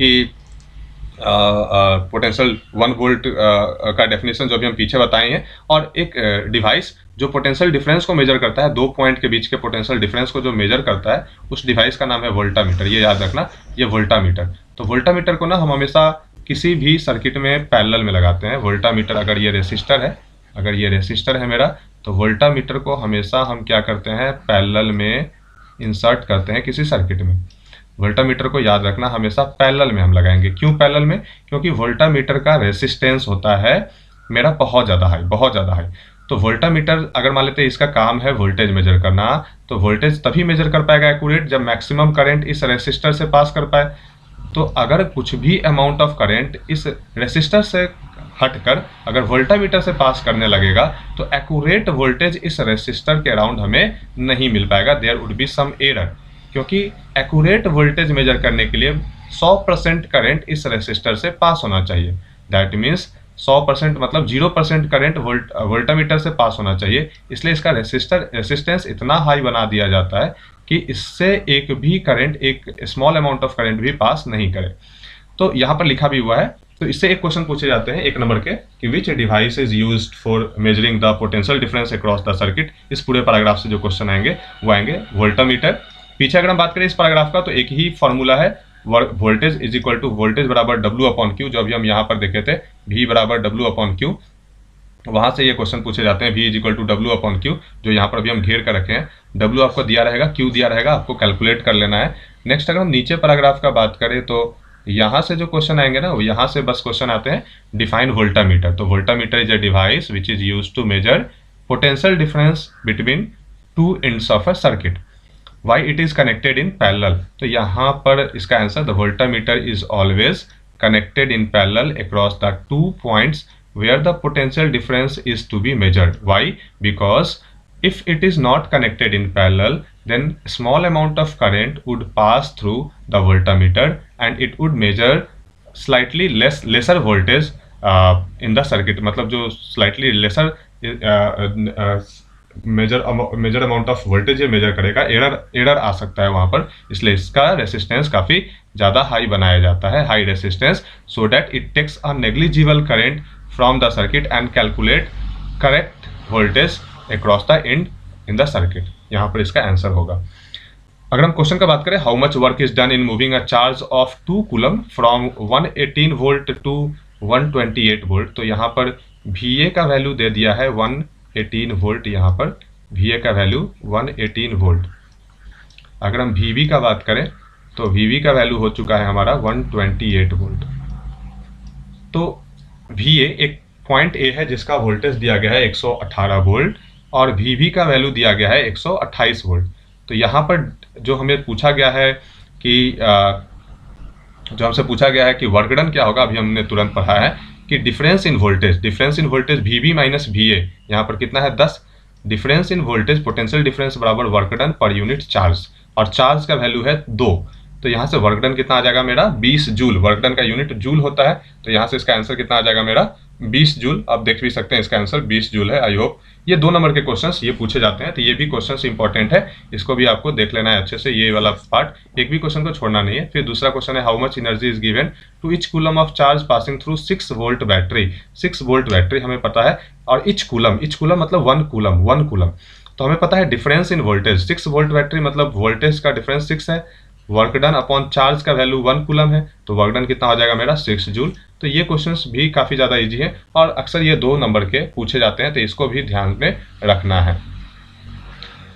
कि पोटेंशियल 1 वोल्ट का डेफिनेशन जो अभी हम पीछे बताए हैं, और एक डिवाइस जो पोटेंशियल डिफरेंस को मेजर करता है, 2 पॉइंट के बीच के पोटेंशियल डिफरेंस को जो मेजर करता है, उस डिवाइस का नाम है वोल्टामीटर। ये याद रखना, ये वोल्टामीटर। तो वोल्टामीटर को ना हम हमेशा किसी भी सर्किट में पैरेलल में लगाते हैं। वोल्टामीटर, अगर ये रेसिस्टर है, अगर ये रेसिस्टर है मेरा, तो वोल्टामीटर को हमेशा हम क्या करते हैं, पैरेलल में इंसर्ट करते हैं किसी सर्किट में। वोल्टामीटर को याद रखना, हमेशा पैरेलल में हम लगाएंगे। क्यों पैरेलल में, क्योंकि वोल्टामीटर का रेसिस्टेंस होता है मेरा बहुत ज़्यादा हाई, बहुत ज़्यादा हाई। तो वोल्टामीटर अगर मान लेते हैं इसका काम है वोल्टेज मेजर करना, तो वोल्टेज तभी मेजर कर पाएगा एक्यूरेट जब मैक्सिमम करंट इस रेसिस्टर से पास कर पाए। तो अगर कुछ भी अमाउंट ऑफ करंट इस रेसिस्टर से हटकर अगर वोल्टामीटर से पास करने लगेगा तो एक्यूरेट वोल्टेज इस रेसिस्टर के अराउंड हमें नहीं मिल पाएगा, there would be some error. क्योंकि एक्यूरेट वोल्टेज मेजर करने के लिए 100% करंट इस रेसिस्टर से पास होना चाहिए। दैट मीन्स 100% मतलब 0% करंट वोल्टामीटर से पास होना चाहिए। इसलिए इसका रेसिस्टेंस इतना हाई बना दिया जाता है कि इससे एक भी करंट, एक स्मॉल अमाउंट ऑफ करंट भी पास नहीं करे। तो यहाँ पर लिखा भी हुआ है। तो इससे एक क्वेश्चन पूछे जाते हैं 1 नंबर के कि विच device is used for measuring the potential difference across the circuit. इस पूरे पैराग्राफ से जो क्वेश्चन आएंगे वो आएंगे वोल्टामीटर। पीछे अगर हम बात करें इस पैराग्राफ का तो एक ही फॉर्मूला है, voltage is equal to voltage बराबर डब्ल्यू अपॉन क्यू, जो अभी हम यहाँ पर देखे थे V बराबर डब्ल्यू अपॉन क्यू। वहाँ से ये क्वेश्चन पूछे जाते हैं V is equal to W upon Q, जो यहाँ पर अभी हम घेर कर रखे हैं। डब्ल्यू आपको दिया रहेगा, क्यू दिया रहेगा, आपको कैलकुलेट कर लेना है। नेक्स्ट अगर हम नीचे पैराग्राफ का बात करें तो यहाँ से जो क्वेश्चन आएंगे ना, यहाँ से बस क्वेश्चन आते हैं डिफाइन वोल्टामीटर। तो voltmeter is a device which is use to measure potential difference between 2 ends of a circuit. Why it is connected in parallel? तो यहाँ पर इसका answer, the voltmeter is always connected in parallel across the 2 points where the potential difference is to be measured. Why? Because if it is not connected in parallel, then small amount of current would pass through the voltmeter and it would measure slightly lesser voltage in the circuit। मतलब जो slightly lesser measure amount of voltage ये measure करेगा, error आ सकता है वहाँ पर, इसलिए इसका रेसिस्टेंस काफ़ी ज़्यादा हाई बनाया जाता है, high resistance, so that it takes a negligible current from the circuit and calculate correct voltage across the end in the circuit. यहाँ पर इसका आंसर होगा। अगर हम क्वेश्चन का बात करें, how much work is done in moving a charge of 2 coulomb from 118 volt to 128 volt, तो यहाँ पर VA का वैल्यू दे दिया है 118 वोल्ट। यहाँ पर VA का वैल्यू 118 वोल्ट। अगर हम VB का बात करें तो VB का वैल्यू हो चुका है हमारा 128 वोल्ट। तो VA एक पॉइंट A है जिसका वोल्टेज दिया गया है 118 वोल्ट और VB का वैल्यू दिया गया है 128 वोल्ट। तो यहाँ पर जो हमें पूछा गया है कि जो हमसे पूछा गया है कि वर्क डन क्या होगा, अभी हमने तुरंत पढ़ा है कि difference in voltage VB minus VA यहाँ पर कितना है 10। Difference in voltage potential difference बराबर वर्क डन पर यूनिट चार्ज, और चार्ज का वैल्यू है 2। तो यहाँ से वर्क डन कितना आ जाएगा मेरा 20 जूल। वर्क डन का यूनिट जूल होता है, तो यहाँ से इसका आंसर कितना आ जाएगा मेरा 20 जूल। आप देख भी सकते हैं इसका आंसर 20 जूल है। आई होप ये 2 नंबर के क्वेश्चंस ये पूछे जाते हैं, तो ये भी क्वेश्चंस इंपॉर्टेंट है, इसको भी आपको देख लेना है अच्छे से, ये वाला पार्ट एक भी क्वेश्चन को छोड़ना नहीं है। फिर दूसरा क्वेश्चन है how much energy is given to each coulomb of charge passing through 6 volt battery. 6 volt battery हमें पता है, और ईच कूलम मतलब 1 कूलम, तो हमें पता है difference in voltage 6 volt battery मतलब वोल्टेज का डिफरेंस 6 है, वर्क डन अपॉन चार्ज का वैल्यू 1 कूलम है, तो वर्क डन कितना हो जाएगा मेरा 6 जूल। तो ये क्वेश्चंस भी काफ़ी ज़्यादा इजी है और अक्सर ये 2 नंबर के पूछे जाते हैं, तो इसको भी ध्यान में रखना है।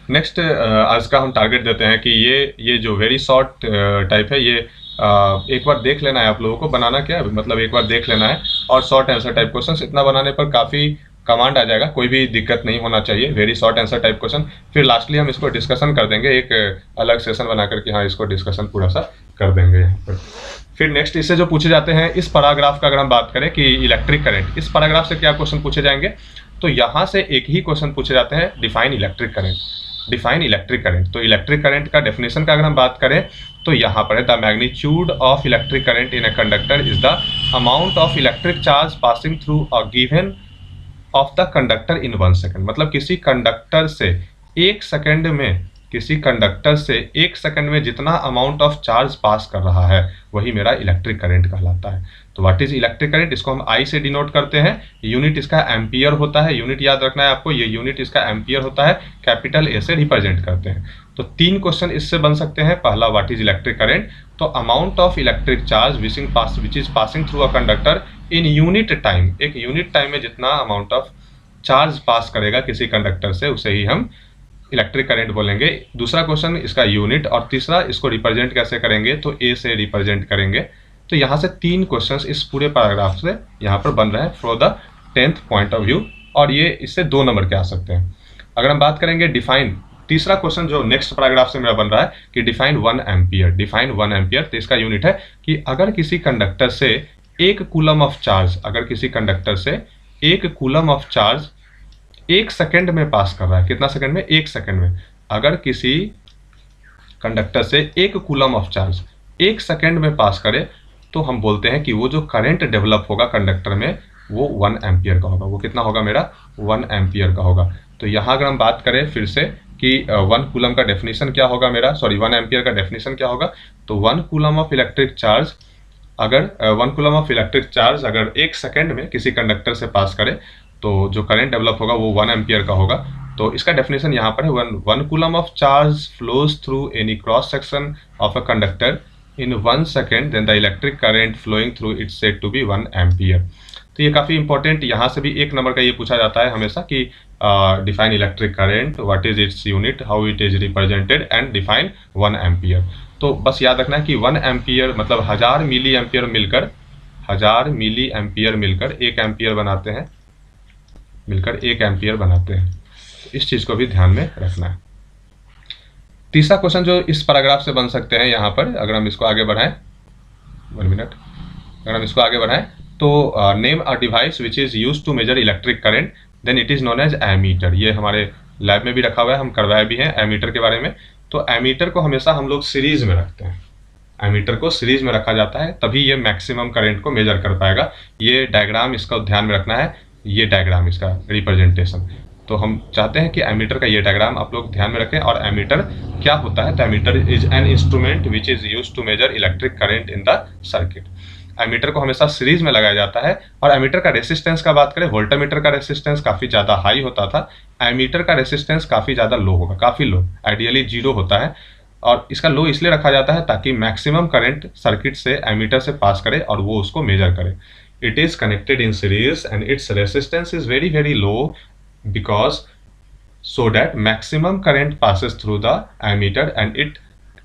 नेक्स्ट आज का हम टारगेट देते हैं कि ये जो वेरी शॉर्ट टाइप है, ये एक बार देख लेना है आप लोगों को। बनाना क्या है, मतलब एक बार देख लेना है, और शॉर्ट आंसर टाइप क्वेश्चन इतना बनाने पर काफ़ी कमांड आ जाएगा, कोई भी दिक्कत नहीं होना चाहिए। Very short answer type question, फिर लास्टली हम इसको डिस्कशन कर देंगे, एक अलग सेशन बना करके हाँ इसको डिस्कशन पूरा सा कर देंगे यहाँ पर। फिर नेक्स्ट इससे जो पूछे जाते हैं, इस पैराग्राफ का अगर हम बात करें कि इलेक्ट्रिक करंट, इस पैराग्राफ से क्या क्वेश्चन पूछे जाएंगे, तो यहाँ से एक ही क्वेश्चन पूछे जाते हैं, define electric current. Define electric current, तो इलेक्ट्रिक करंट का डेफिनेशन का अगर हम बात करें तो यहाँ पर है the magnitude of electric current in a conductor is the amount of electric charge passing through a given of the conductor in 1 second. मतलब किसी कंडक्टर से 1 सेकेंड में, किसी कंडक्टर से 1 सेकेंड में जितना अमाउंट ऑफ चार्ज पास कर रहा है वही मेरा इलेक्ट्रिक करंट कहलाता है। तो व्हाट इज इलेक्ट्रिक करंट, इसको हम I से डिनोट करते हैं, यूनिट इसका एम्पियर होता है, यूनिट याद रखना है आपको, ये यूनिट इसका एम्पियर होता है, कैपिटल A से रिप्रेजेंट करते हैं। तो 3 क्वेश्चन इससे बन सकते हैं। पहला व्हाट इज इलेक्ट्रिक करंट, तो amount of electric charge which is passing through a conductor in unit time, एक यूनिट टाइम में जितना अमाउंट ऑफ चार्ज पास करेगा किसी कंडक्टर से उसे ही हम इलेक्ट्रिक करंट बोलेंगे। दूसरा क्वेश्चन इसका यूनिट, और तीसरा इसको रिप्रेजेंट कैसे करेंगे, तो A से रिप्रेजेंट करेंगे। तो यहाँ से 3 क्वेश्चंस इस पूरे पैराग्राफ से यहाँ पर बन रहे हैं from the 10th point of view, और ये इससे 2 नंबर के आ सकते हैं। अगर हम बात करेंगे डिफाइन, तीसरा क्वेश्चन जो नेक्स्ट पैराग्राफ से मेरा बन रहा है कि डिफाइन 1 एम्पियर, डिफाइन 1 एम्पियर, तो इसका यूनिट है कि अगर किसी कंडक्टर से 1 कूलम ऑफ चार्ज, अगर किसी कंडक्टर से 1 कूलम ऑफ चार्ज 1 सेकेंड में पास कर रहा है, कितना सेकेंड में, 1 सेकेंड में, अगर किसी कंडक्टर से 1 कूलम ऑफ चार्ज 1 सेकेंड में पास करे, तो हम बोलते हैं कि वो जो करंट डेवलप होगा कंडक्टर में वो 1 एम्पियर का होगा। वो कितना होगा मेरा 1 एम्पियर का होगा। तो यहाँ अगर हम बात करें फिर से कि 1 कूलम का डेफिनेशन क्या होगा मेरा, 1 एम्पियर का डेफिनेशन क्या होगा, तो 1 कूलम ऑफ इलेक्ट्रिक चार्ज, अगर 1 कूलम ऑफ इलेक्ट्रिक चार्ज अगर 1 सेकेंड में किसी कंडक्टर से पास करे तो जो करंट डेवलप होगा वो 1 एम्पियर का होगा। तो इसका डेफिनेशन यहाँ पर है 1 coulomb of charge flows through any cross section of a conductor in 1 second, then the electric current flowing through its said to be 1 ampere. तो ये काफ़ी इंपॉर्टेंट, यहाँ से भी 1 नंबर का ये पूछा जाता है हमेशा कि define electric current, what is its unit, how it is represented, and define 1 ampere. तो बस याद रखना है कि 1 एम्पियर मतलब 1000 मिली एम्पियर मिलकर, 1000 मिली एम्पियर मिलकर 1 एम्पियर बनाते हैं, मिलकर 1 एम्पियर बनाते हैं। इस चीज़ को भी ध्यान में रखना है। तीसरा क्वेश्चन जो इस पैराग्राफ से बन सकते हैं यहाँ पर, अगर हम इसको आगे बढ़ाएं, 1 मिनट, अगर हम इसको आगे बढ़ाएं तो name a device which is use to measure electric current, then it is known as ammeter. ये हमारे लैब में भी रखा हुआ है, हम करवाए भी हैं एमीटर के बारे में। तो एमीटर को हमेशा हम लोग सीरीज में रखते हैं, एमीटर को सीरीज में रखा जाता है, तभी ये मैक्सिमम करंट को मेजर कर पाएगा। ये डायग्राम इसका ध्यान में रखना है, ये डायग्राम इसका रिप्रेजेंटेशन। तो हम चाहते हैं कि एमीटर का ये डायग्राम आप लोग ध्यान में रखें। और एमीटर क्या होता है, तो ammeter is an instrument which is used to measure electric current in the circuit. Ammeter को हमेशा सीरीज में लगाया जाता है। और एमीटर का रेसिस्टेंस का बात करें, वोल्टामीटर का रेसिस्टेंस काफ़ी ज़्यादा हाई होता था, एमीटर का रेसिस्टेंस काफ़ी ज़्यादा लो होगा, काफ़ी लो, आइडियली 0 होता है। और इसका लो इसलिए रखा जाता है ताकि मैक्सिमम करंट सर्किट से एमीटर से पास करे और वो उसको मेजर करे। It is connected in series and it's resistance is very very low because so that maximum current passes through the ammeter and it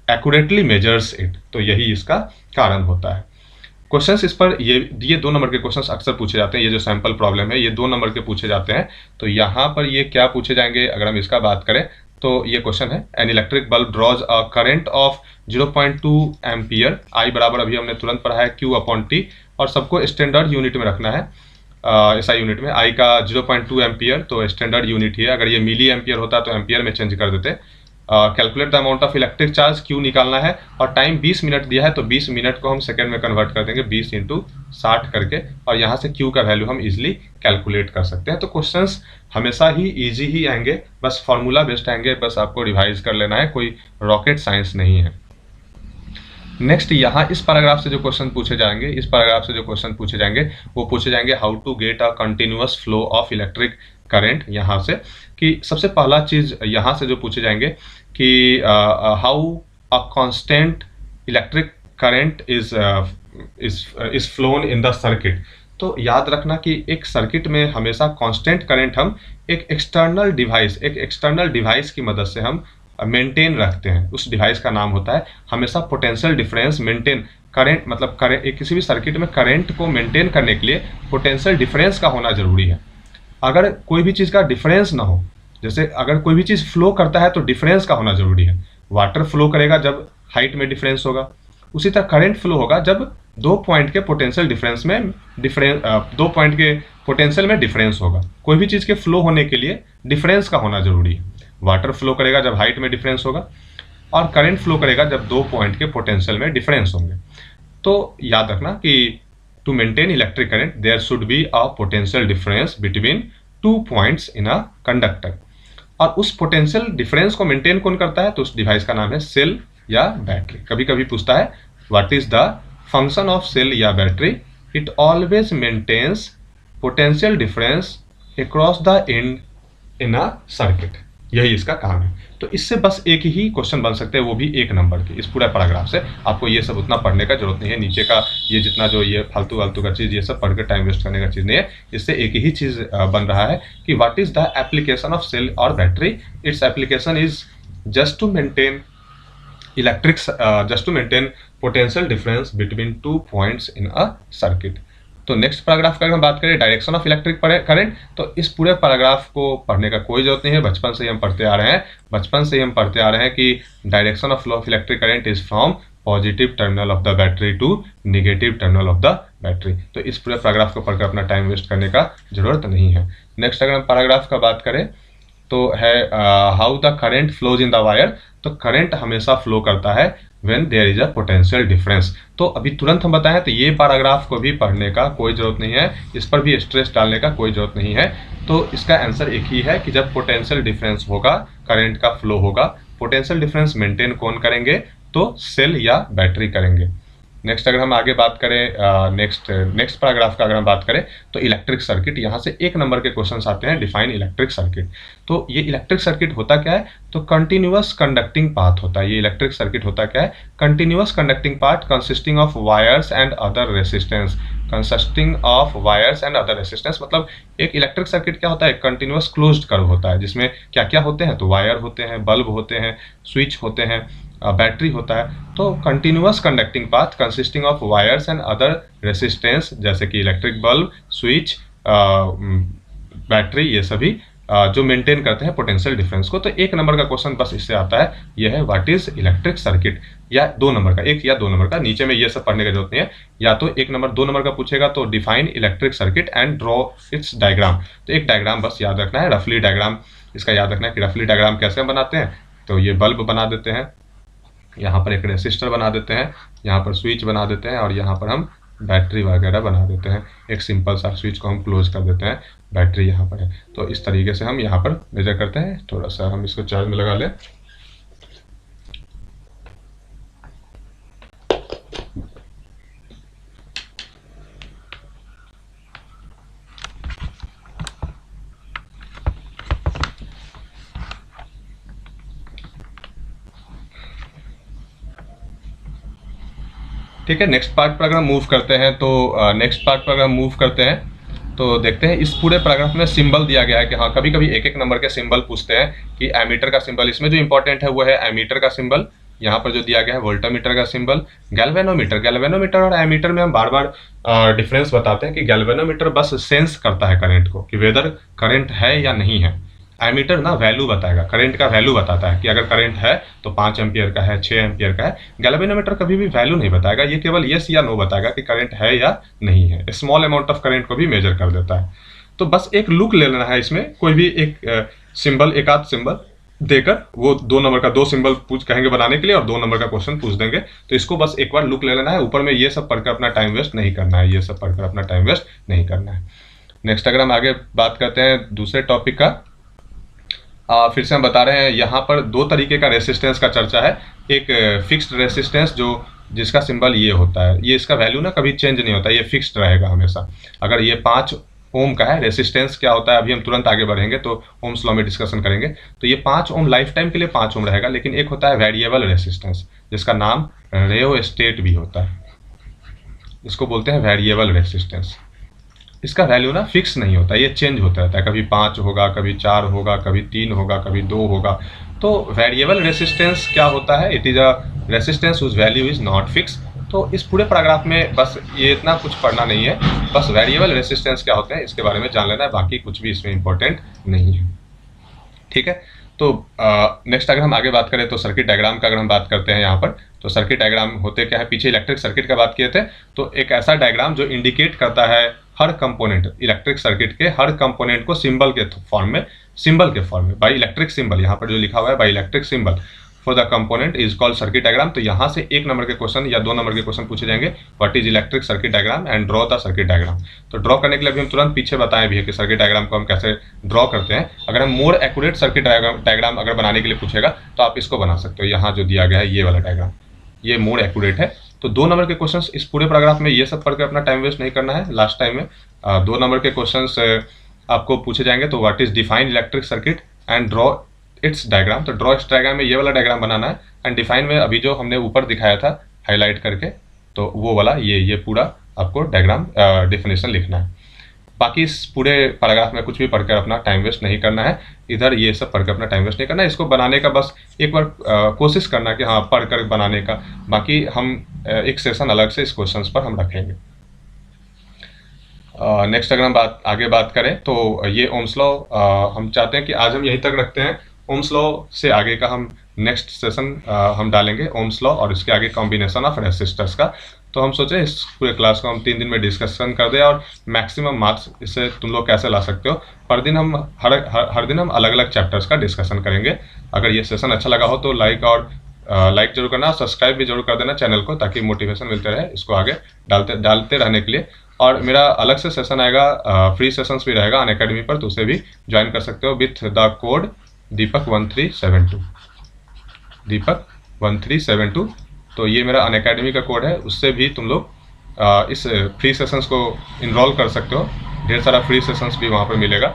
accurately measures it। तो यही इसका कारण होता है। क्वेश्चंस इस पर ये 2 नंबर के क्वेश्चंस अक्सर पूछे जाते हैं। ये जो सैंपल प्रॉब्लम है ये 2 नंबर के पूछे जाते हैं। तो यहाँ पर ये क्या पूछे जाएंगे, अगर हम इसका बात करें तो ये क्वेश्चन है, an electric bulb draws a current of 0.2 ampere, I बराबर अभी हमने तुरंत पढ़ा है Q/T, और सबको स्टैंडर्ड यूनिट में रखना है, SI यूनिट में। आई का 0.2 एम्पियर तो स्टैंडर्ड यूनिट ही है, अगर ये मिली एम्पियर होता तो एम्पियर में चेंज कर देते। Calculate the amount of electric charge, Q निकालना है, और टाइम 20 मिनट दिया है तो 20 मिनट को हम सेकंड में कन्वर्ट कर देंगे 20 × 60 करके, और यहाँ से Q का वैल्यू हम इजीली कैलकुलेट कर सकते हैं। तो क्वेश्चंस हमेशा ही इजी ही आएंगे, बस फॉर्मूला बेस्ड आएंगे, बस आपको रिवाइज कर लेना है, कोई रॉकेट साइंस नहीं है। नेक्स्ट यहाँ इस पैराग्राफ से जो क्वेश्चन पूछे जाएंगे, इस पैराग्राफ से जो क्वेश्चन पूछे जाएंगे वो पूछे जाएंगे how to get a continuous flow of electric current. यहाँ से कि सबसे पहला चीज यहाँ से जो पूछे जाएंगे कि how a constant electric current is flown in the circuit. तो याद रखना कि एक सर्किट में हमेशा कांस्टेंट करंट हम एक एक्सटर्नल डिवाइस की मदद से हम मेंटेन रखते हैं। उस डिवाइस का नाम होता है हमेशा पोटेंशियल डिफरेंस मेंटेन। करंट मतलब किसी भी सर्किट में करंट को मेंटेन करने के लिए पोटेंशियल डिफरेंस का होना जरूरी है। अगर कोई भी चीज़ का डिफरेंस ना हो, जैसे अगर कोई भी चीज़ फ्लो करता है तो डिफरेंस का होना जरूरी है। वाटर फ्लो करेगा जब हाइट में डिफरेंस होगा, उसी तरह करंट फ्लो होगा जब दो पॉइंट के पोटेंशियल में डिफरेंस होगा। कोई भी चीज़ के फ्लो होने के लिए डिफरेंस का होना जरूरी है। वाटर फ्लो करेगा जब हाइट में डिफरेंस होगा, और करंट फ्लो करेगा जब दो पॉइंट के पोटेंशियल में डिफरेंस होंगे। तो याद रखना कि to maintain electric current there should be a potential difference between 2 points in a conductor. और उस पोटेंशियल डिफरेंस को मेंटेन कौन करता है, तो उस डिवाइस का नाम है सेल या बैटरी। कभी कभी पूछता है what is the function of cell या battery, it always maintains potential difference across the end in a circuit. यही इसका काम है। तो इससे बस एक ही क्वेश्चन बन सकते हैं, वो भी 1 नंबर के। इस पूरा पैराग्राफ से आपको ये सब उतना पढ़ने का जरूरत नहीं है, नीचे का ये जितना जो ये फालतू का चीज़ ये सब पढ़ के टाइम वेस्ट करने का चीज़ नहीं है। इससे एक ही चीज़ बन रहा है कि what is the application of cell और battery. Its application is just to maintain potential difference between 2 points in a circuit. तो नेक्स्ट पैराग्राफ का अगर हम बात करें डायरेक्शन ऑफ इलेक्ट्रिक करंट, तो इस पूरे पैराग्राफ को पढ़ने का कोई जरूरत नहीं है, बचपन से ही हम पढ़ते आ रहे हैं कि direction of flow of electric current is from positive terminal of the battery to negative terminal of the battery. तो इस पूरे पैराग्राफ को पढ़कर अपना टाइम वेस्ट करने का जरूरत नहीं है। नेक्स्ट अगर हम पैराग्राफ का बात करें तो है how the current flows in the wire. तो करंट हमेशा फ्लो करता है when there is a potential difference. तो अभी तुरंत हम बताएं तो ये पैराग्राफ को भी पढ़ने का कोई जरूरत नहीं है, इस पर भी स्ट्रेस डालने का कोई जरूरत नहीं है। तो इसका आंसर एक ही है कि जब पोटेंशियल डिफरेंस होगा करंट का फ्लो होगा। पोटेंशियल डिफरेंस मेंटेन कौन करेंगे, तो सेल या बैटरी करेंगे। नेक्स्ट अगर हम आगे बात करें नेक्स्ट पैराग्राफ का अगर हम बात करें तो इलेक्ट्रिक सर्किट, यहाँ से 1 नंबर के क्वेश्चंस आते हैं। Define electric circuit. तो ये इलेक्ट्रिक सर्किट होता क्या है, तो कंटिन्यूअस कंडक्टिंग पाथ होता है। ये इलेक्ट्रिक सर्किट होता क्या है, continuous conducting path consisting of wires and other resistance. मतलब एक इलेक्ट्रिक सर्किट क्या होता है, कंटिन्यूअस क्लोज्ड कर्व होता है, जिसमें क्या क्या होते हैं, तो वायर होते हैं, बल्ब होते हैं, स्विच होते हैं, बैटरी होता है। तो continuous conducting path consisting of wires and other resistance, जैसे कि इलेक्ट्रिक बल्ब, स्विच, बैटरी, ये सभी जो मेंटेन करते हैं पोटेंशियल डिफरेंस को। तो 1 नंबर का क्वेश्चन बस इससे आता है, यह है व्हाट इज इलेक्ट्रिक सर्किट, या 2 नंबर का, 1 या 2 नंबर का। नीचे में ये सब पढ़ने की जरूरत नहीं है, या तो 1 नंबर 2 नंबर का पूछेगा तो define electric circuit and draw it's diagram. तो एक डायग्राम बस याद रखना है, रफली डायग्राम इसका याद रखना है कि रफली डायग्राम कैसे हम बनाते हैं। तो ये बल्ब बना देते हैं, यहाँ पर एक रेसिस्टर बना देते हैं, यहाँ पर स्विच बना देते हैं, और यहाँ पर हम बैटरी वगैरह बना देते हैं। एक सिंपल सा स्विच को हम क्लोज कर देते हैं, बैटरी यहाँ पर है। तो इस तरीके से हम यहाँ पर मेजर करते हैं। थोड़ा सा हम इसको चार्ज में लगा लें। ठीक है, नेक्स्ट पार्ट पर अगर हम मूव करते हैं तो देखते हैं इस पूरे पैराग्राफ में सिंबल दिया गया है कि हाँ कभी कभी 1-1 नंबर के सिंबल पूछते हैं कि एमीटर का सिंबल। इसमें जो इंपॉर्टेंट है वो है एमीटर का सिंबल, यहाँ पर जो दिया गया है वोल्टामीटर का सिंबल। गैल्वेनोमीटर और एमीटर में हम बार बार डिफरेंस बताते हैं कि गैल्वेनोमीटर बस सेंस करता है करंट को, कि वेदर करंट है या नहीं है। एमीटर ना वैल्यू बताएगा, करंट का वैल्यू बताता है कि अगर करंट है तो 5 एम्पियर का है, 6 एम्पियर का है। गैल्वेनोमीटर कभी भी वैल्यू नहीं बताएगा, ये केवल यस या नो बताएगा कि करंट है या नहीं है। स्मॉल अमाउंट ऑफ करंट को भी मेजर कर देता है। तो बस एक लुक ले लेना है इसमें, कोई भी एक सिंबल, एक आध सिंबल देकर वो 2 नंबर का 2 सिंबल पूछ कहेंगे बनाने के लिए और 2 नंबर का क्वेश्चन पूछ देंगे। तो इसको बस एक बार लुक ले लेना है, ऊपर में ये सब पढ़कर अपना टाइम वेस्ट नहीं करना है, ये सब पढ़कर अपना टाइम वेस्ट नहीं करना है। नेक्स्ट अगर हम आगे बात करते हैं दूसरे टॉपिक का, फिर से हम बता रहे हैं यहाँ पर 2 तरीके का रेसिस्टेंस का चर्चा है। एक फिक्स्ड रेसिस्टेंस जो जिसका सिंबल ये होता है, ये इसका वैल्यू ना कभी चेंज नहीं होता, ये फिक्स्ड रहेगा हमेशा। अगर ये 5 ओम का है, रेसिस्टेंस क्या होता है अभी हम तुरंत आगे बढ़ेंगे तो ओम्स लॉ में डिस्कशन करेंगे। तो ये 5 ओम लाइफ टाइम के लिए 5 ओम रहेगा। लेकिन एक होता है वेरिएबल रेसिस्टेंस जिसका नाम रेओस्टेट भी होता है, इसको बोलते हैं वेरिएबल रेसिस्टेंस। इसका वैल्यू ना फिक्स नहीं होता, ये चेंज होता रहता है, कभी 5 होगा, कभी 4 होगा, कभी 3 होगा, कभी 2 होगा। तो वेरिएबल रेसिस्टेंस क्या होता है? It is a resistance whose value is not fix. तो इस पूरे पैराग्राफ में बस ये इतना कुछ पढ़ना नहीं है, बस वेरिएबल रेसिस्टेंस क्या होते हैं इसके बारे में जान लेना है, बाकी कुछ भी इसमें इंपॉर्टेंट नहीं है। ठीक है, तो नेक्स्ट अगर हम आगे बात करें तो सर्किट डायग्राम का अगर हम बात करते हैं यहाँ पर, तो सर्किट डायग्राम होते क्या है? पीछे इलेक्ट्रिक सर्किट का बात किए थे, तो एक ऐसा डायग्राम जो इंडिकेट करता है हर कंपोनेंट, इलेक्ट्रिक सर्किट के हर कंपोनेंट को सिंबल के फॉर्म में बाई इलेक्ट्रिक सिंबल, यहाँ पर जो लिखा हुआ है by electric symbol for the component is called circuit diagram. तो यहाँ से 1 नंबर के क्वेश्चन या 2 नंबर के क्वेश्चन पूछे जाएंगे, what is electric circuit diagram and draw the circuit diagram. तो ड्रॉ करने के लिए अभी हम तुरंत पीछे बताएं भी है कि सर्किट डायग्राम को हम कैसे ड्रॉ करते हैं। अगर हम मोर एक्यूरेट सर्किट डायग्राम अगर बनाने के लिए पूछेगा तो आप इसको बना सकते हो। यहाँ जो दिया गया है ये वाला डायग्राम, ये मोर एक्यूरेट है। तो 2 नंबर के क्वेश्चंस इस पूरे पैराग्राफ में ये सब पढ़कर अपना टाइम वेस्ट नहीं करना है। लास्ट टाइम में 2 नंबर के क्वेश्चंस आपको पूछे जाएंगे, तो what is define electric circuit and draw it's diagram. तो ड्रॉ इट्स डायग्राम में ये वाला डायग्राम बनाना है, एंड डिफाइन में अभी जो हमने ऊपर दिखाया था हाईलाइट करके, तो वो वाला ये पूरा आपको डायग्राम डेफिनेशन लिखना है। बाकी इस पूरे पैराग्राफ में कुछ भी पढ़कर अपना टाइम वेस्ट नहीं करना है, इधर ये सब पढ़कर अपना टाइम वेस्ट नहीं करना है। इसको बनाने का बस एक बार कोशिश करना कि हाँ पढ़कर बनाने का, बाकी हम एक सेशन अलग से इस क्वेश्चंस पर हम रखेंगे। नेक्स्ट अगर हम आगे बात करें तो ये ओम्स लॉ हम चाहते हैं कि आज हम यहीं तक रखते हैं। ओम्स लॉ से आगे का हम नेक्स्ट सेशन हम डालेंगे ओम्स लॉ और इसके आगे कॉम्बिनेशन ऑफ रेसिस्टर्स का। तो हम सोचे इस पूरे क्लास को हम 3 दिन में डिस्कशन कर दें और मैक्सिमम मार्क्स इससे तुम लोग कैसे ला सकते हो। हर दिन हम अलग अलग चैप्टर्स का डिस्कशन करेंगे। अगर ये सेशन अच्छा लगा हो तो लाइक जरूर करना, सब्सक्राइब भी जरूर कर देना चैनल को, ताकि मोटिवेशन मिलते रहे इसको आगे डालते रहने के लिए। और मेरा अलग से सेशन आएगा, फ्री सेशंस भी रहेगा अनअकैडमी पर, तो उसे भी ज्वाइन कर सकते हो विथ द कोड दीपक1372 दीपक1372। तो ये मेरा अनअकैडमी का कोड है, उससे भी तुम लोग इस फ्री सेशंस को इनरोल कर सकते हो। ढेर सारा फ्री सेशंस भी वहाँ पर मिलेगा,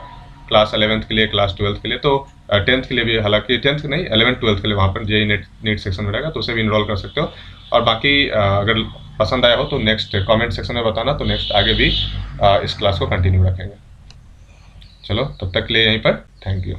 क्लास 11th के लिए, क्लास 12th के लिए, तो 10th के लिए भी, हालांकि 10th नहीं 11th 12th के लिए वहाँ पर जेई नीट सेक्शन में रहेगा, तो उसे भी इनरोल कर सकते हो। और बाकी अगर पसंद आया हो तो नेक्स्ट कमेंट सेक्शन में बताना, तो नेक्स्ट आगे भी इस क्लास को कंटिन्यू रखेंगे। चलो तब तक के लिए यहीं पर, थैंक यू।